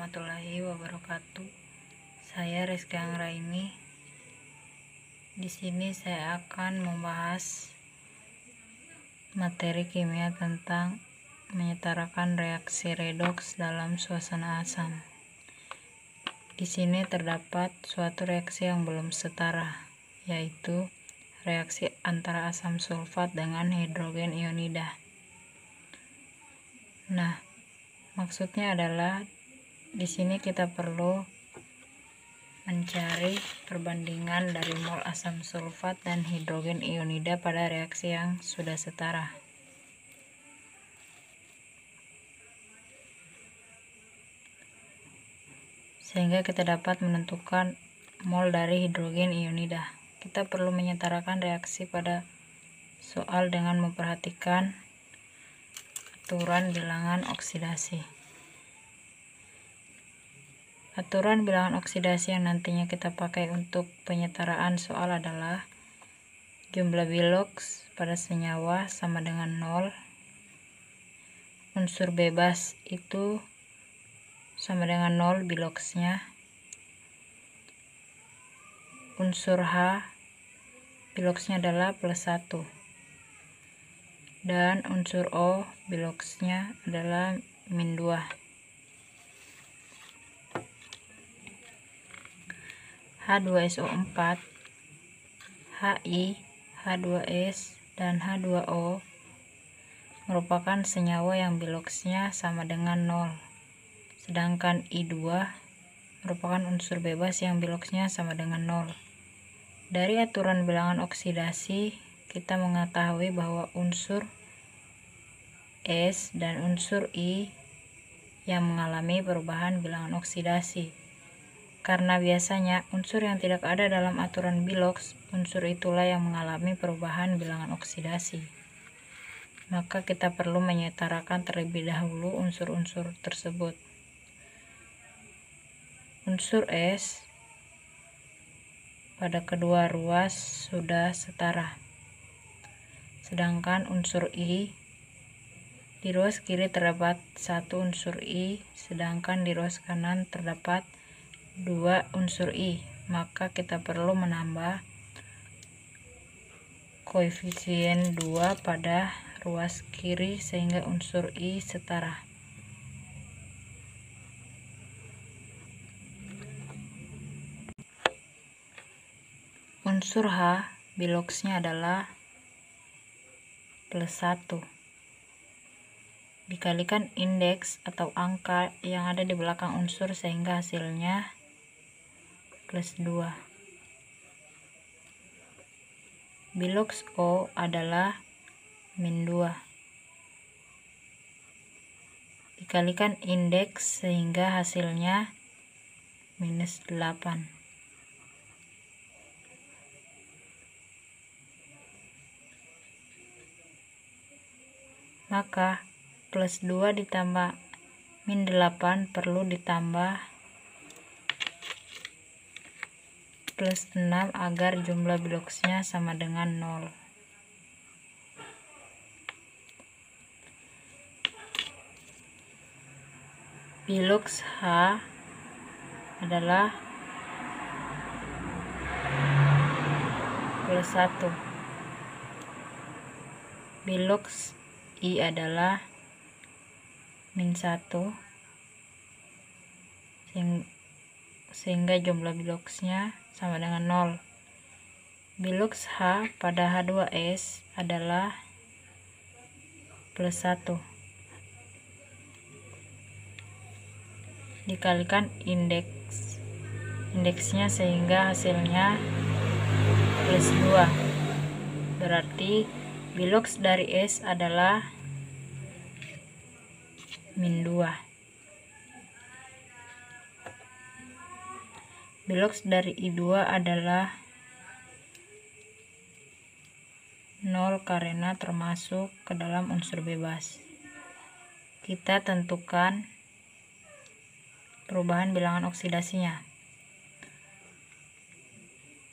warahmatullahi wabarakatuh. Saya Rizky Anggraini. Di sini saya akan membahas materi kimia tentang menyetarakan reaksi redoks dalam suasana asam. Di sini terdapat suatu reaksi yang belum setara, yaitu reaksi antara asam sulfat dengan hidrogen ionida. Nah, maksudnya adalah di sini kita perlu mencari perbandingan dari mol asam sulfat dan hidrogen ionida pada reaksi yang sudah setara. Sehingga kita dapat menentukan mol dari hidrogen ionida. Kita perlu menyetarakan reaksi pada soal dengan memperhatikan aturan bilangan oksidasi. Aturan bilangan oksidasi yang nantinya kita pakai untuk penyetaraan soal adalah jumlah biloks pada senyawa sama dengan 0, unsur bebas itu sama dengan 0 biloksnya, unsur H biloksnya adalah +1, dan unsur O biloksnya adalah -2. H2SO4, Hi, H2S, dan H2O merupakan senyawa yang biloksnya sama dengan 0, sedangkan I2 merupakan unsur bebas yang biloksnya sama dengan 0. Dari aturan bilangan oksidasi, kita mengetahui bahwa unsur S dan unsur I yang mengalami perubahan bilangan oksidasi. Karena biasanya unsur yang tidak ada dalam aturan biloks, unsur itulah yang mengalami perubahan bilangan oksidasi. Maka kita perlu menyetarakan terlebih dahulu unsur-unsur tersebut. Unsur S pada kedua ruas sudah setara. Sedangkan unsur I, di ruas kiri terdapat 1 unsur I, sedangkan di ruas kanan terdapat 2 unsur I. Maka kita perlu menambah koefisien 2 pada ruas kiri sehingga unsur I setara. Unsur H biloksnya adalah +1 dikalikan indeks atau angka yang ada di belakang unsur sehingga hasilnya +2. Biloks O adalah -2 dikalikan indeks sehingga hasilnya -8. Maka +2 ditambah -8 perlu ditambah +6 agar jumlah biloksnya sama dengan 0. Biloks H adalah +1. Biloks I adalah -1, sehingga jumlah biloksnya sama dengan 0. Biloks H pada H2S adalah +1 dikalikan indeksnya sehingga hasilnya +2. Berarti biloks dari S adalah -2. Biloks dari I2 adalah 0 karena termasuk ke dalam unsur bebas. Kita tentukan perubahan bilangan oksidasinya.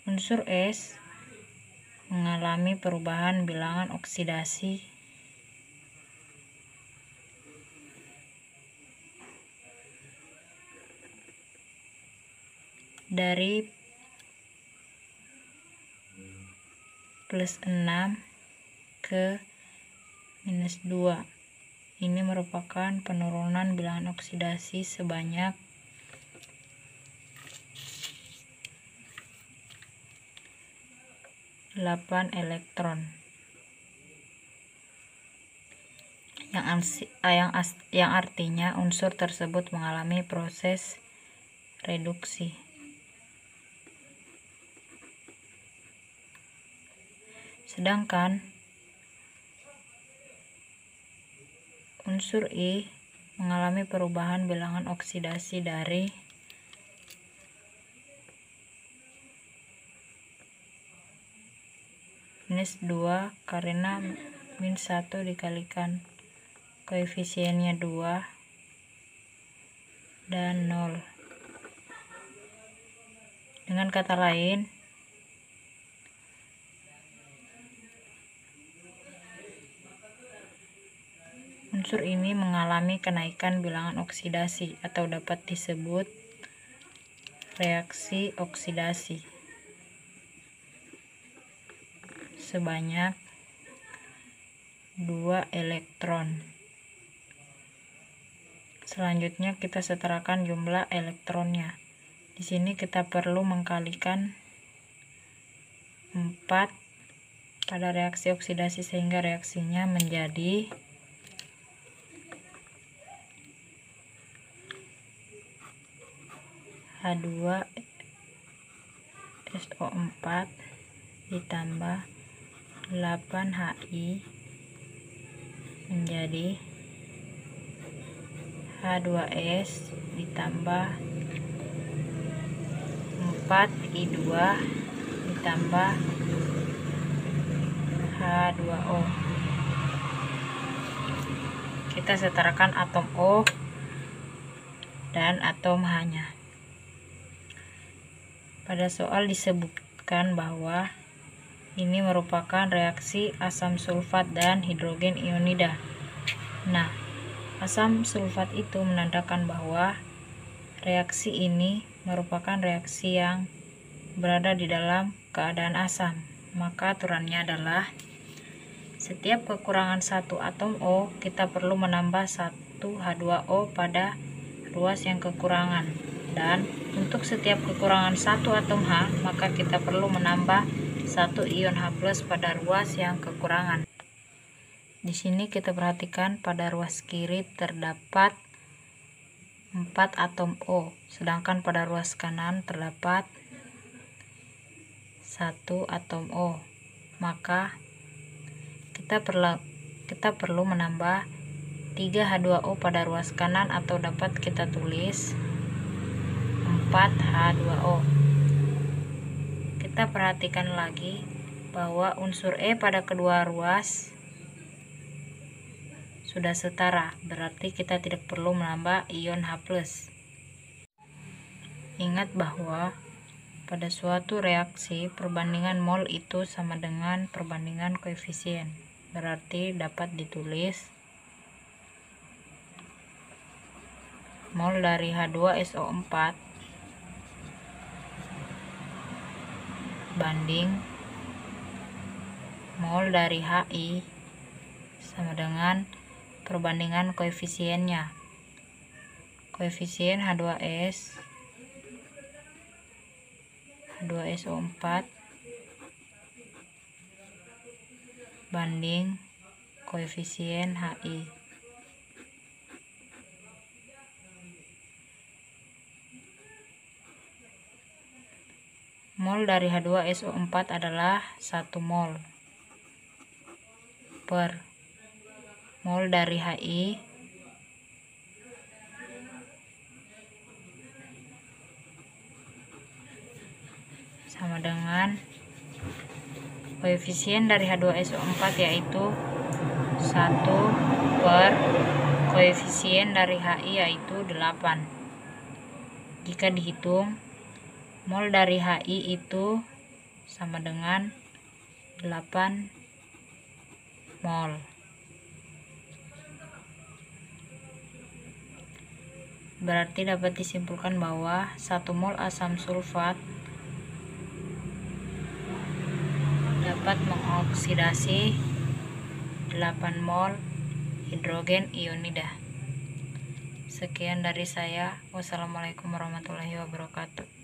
Unsur S mengalami perubahan bilangan oksidasi dari plus 6 ke minus 2. Ini merupakan penurunan bilangan oksidasi sebanyak 8 elektron. Yang artinya unsur tersebut mengalami proses reduksi. Sedangkan unsur I mengalami perubahan bilangan oksidasi dari minus 2 karena min 1 dikalikan koefisiennya 2 dan 0. Dengan kata lain, unsur ini mengalami kenaikan bilangan oksidasi atau dapat disebut reaksi oksidasi sebanyak 2 elektron. Selanjutnya kita setarakan jumlah elektronnya. Di sini kita perlu mengkalikan 4 pada reaksi oksidasi sehingga reaksinya menjadi H2SO4 ditambah 8HI menjadi H2S ditambah 4I2 ditambah H2O. Kita setarakan atom O dan atom H-nya. Pada soal disebutkan bahwa ini merupakan reaksi asam sulfat dan hidrogen ionida. Nah, asam sulfat itu menandakan bahwa reaksi ini merupakan reaksi yang berada di dalam keadaan asam. Maka aturannya adalah setiap kekurangan satu atom O, kita perlu menambah 1 H2O pada ruas yang kekurangan. Dan untuk setiap kekurangan satu atom H, maka kita perlu menambah 1 ion H+ pada ruas yang kekurangan. Di sini kita perhatikan pada ruas kiri terdapat 4 atom O, sedangkan pada ruas kanan terdapat 1 atom O. Maka kita perlu menambah 3 H2O pada ruas kanan atau dapat kita tulis 4 H2O. Kita perhatikan lagi bahwa unsur E pada kedua ruas sudah setara, berarti kita tidak perlu menambah ion H+. Ingat bahwa pada suatu reaksi perbandingan mol itu sama dengan perbandingan koefisien, berarti dapat ditulis mol dari H2SO4 banding mol dari HI sama dengan perbandingan koefisiennya. Koefisien H2SO4 banding koefisien HI. Mol dari H2SO4 adalah 1 mol per mol dari HI sama dengan koefisien dari H2SO4 yaitu 1 per koefisien dari HI yaitu 8. Jika dihitung, mol dari HI itu sama dengan 8 mol. Berarti dapat disimpulkan bahwa 1 mol asam sulfat dapat mengoksidasi 8 mol hidrogen ionida. Sekian dari saya. Wassalamualaikum warahmatullahi wabarakatuh.